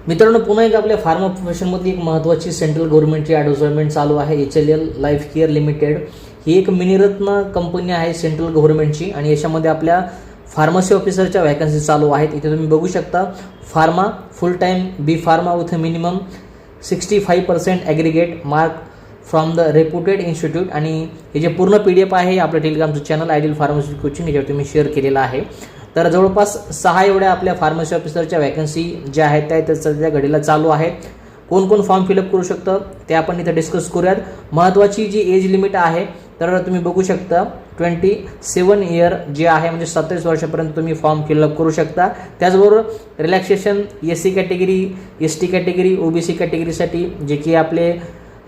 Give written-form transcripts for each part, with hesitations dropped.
मित्रांनो, पुन्हा एक आपल्या फार्मा प्रोफेशनमध्ये एक महत्त्वाची सेंट्रल गव्हर्नमेंटची ॲडव्हर्टाइजमेंट चालू आहे. HLL लाईफ केअर लिमिटेड ही एक मिनिरत्न कंपनी आहे सेंट्रल गव्हर्नमेंटची आणि याच्यामध्ये आपल्या फार्मसी ऑफिसरच्या वॅकन्सी चालू आहेत. इथे तुम्ही बघू शकता pharma full time B pharma with minimum 65% aggregate mark from the reputed institute. आणि हे जे पूर्ण PDF आहे हे आपलं टेलिग्रामचं चॅनल आयडियल फार्मसी कोचिंग याच्यावर तुम्ही शेअर केलेलं आहे. तर जवळपास 6 एवढ्या आपल्या फार्मसी ऑफिसरच्या वॅकन्सी ज्या आहेत त्या सध्या घडीला चालू आहेत. कोण कोण फॉर्म फिलअप करू शकतं ते आपण इथे डिस्कस करूयात. महत्त्वाची जी एज लिमिट आहे तर तुम्ही बघू शकता 27 इयर जे आहे म्हणजे 27 वर्षापर्यंत तुम्ही फॉर्म फिलअप करू शकता. त्याचबरोबर relaxation SC category, ST category, OBC कॅटेगरीसाठी जे की आपले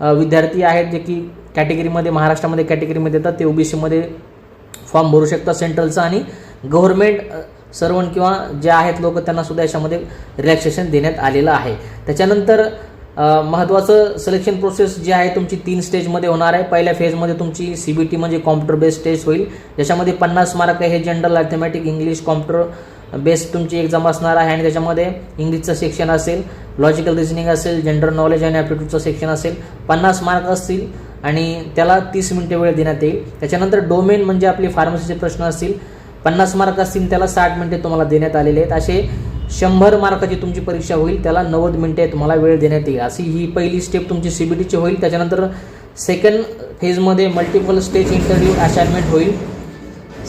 विद्यार्थी आहेत जे की कॅटेगरीमध्ये महाराष्ट्रामध्ये कॅटेगरीमध्ये येतात ते OBCमध्ये फॉर्म भरू शकतात सेंट्रलचा. आणि गव्हर्नमेंट सर्वंट किंवा जे आहेत लोक त्यांना सुद्धा याच्यामध्ये रिलॅक्सेशन देण्यात आलेलं आहे. त्याच्यानंतर महत्त्वाचं सिलेक्शन प्रोसेस जी आहे तुमची 3 स्टेजमध्ये होणार आहे. पहिल्या फेजमध्ये तुमची CBT म्हणजे कॉम्प्युटर बेस्ड टेस्ट होईल, ज्याच्यामध्ये 50 मार्क हे general arithmetic English computer based तुमची एक्झाम असणार आहे. आणि त्याच्यामध्ये इंग्लिशचं सेक्शन असेल, लॉजिकल रिझनिंग असेल, जनरल नॉलेज आणि ॲप्टिट्यूडचं सेक्शन असेल. 50 मार्क असतील आणि त्याला 30 मिनिटे वेळ देण्यात येईल. त्याच्यानंतर डोमेन म्हणजे आपले फार्मसीचे प्रश्न असतील, 50 मार्क असतील त्याला 60 मिनिटे तुम्हाला देण्यात आलेले आहेत. असे 100 मार्काची तुमची परीक्षा होईल, त्याला 90 मिनिटे तुम्हाला वेळ देण्यात येईल. अशी ही पहिली स्टेप तुमची CBTची होईल. त्याच्यानंतर सेकंड फेजमध्ये मल्टिपल स्टेज इंटरव्ह्यू असाइनमेंट होईल.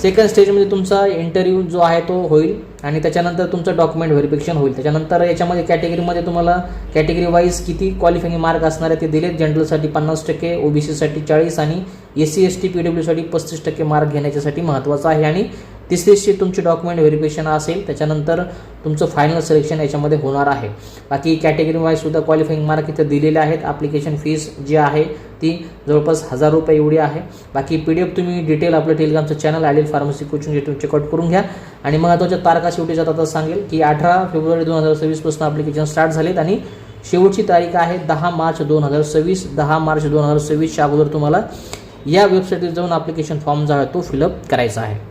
सेकंड स्टेजमध्ये तुमचा इंटरव्ह्यू जो आहे तो होईल आणि त्याच्यानंतर तुमचं डॉक्युमेंट व्हेरिफिकेशन होईल. त्याच्यानंतर याच्यामध्ये कॅटेगरीमध्ये तुम्हाला कॅटेगरी वाईज किती क्वालिफाईंग मार्क असणार आहे ते दिलेत. जनरलसाठी 50%, OBCसाठी 40% आणि SC ST PWसाठी 35% मार्क घेण्याच्यासाठी महत्त्वाचं आहे. आणि तिसरी स्टेज तुमची डॉक्युमेंट व्हेरिफिकेशन असेल. त्याच्यानंतर तुमचं फायनल सिलेक्शन याच्यामध्ये होणार आहे. बाकी कॅटेगरी वाईज सुद्धा क्वालिफाईंग मार्क इथं दिलेले आहेत. ॲप्लिकेशन फीस जी आहे ती जवळपास 1000 रुपये एवढी आहे. बाकी PDF तुम्ही डिटेल आपलं टेलिग्रामचं चॅनल आयडियल फार्मसी कोचिंग तुम्ही चेकआउट करून घ्या. आणि महत्त्वाच्या तारखा शेवटी जातात सांगेल की 18 फेब्रुवारी 2026 पासून ॲप्लिकेशन स्टार्ट झालेत आणि शेवटची तारीख आहे 10 मार्च 2026. 10 मार्च 2026च्या अगोदर तुम्हाला या वेबसाईटवर जाऊन ॲप्लिकेशन फॉर्म जो आहे तो फिलअप करायचा आहे.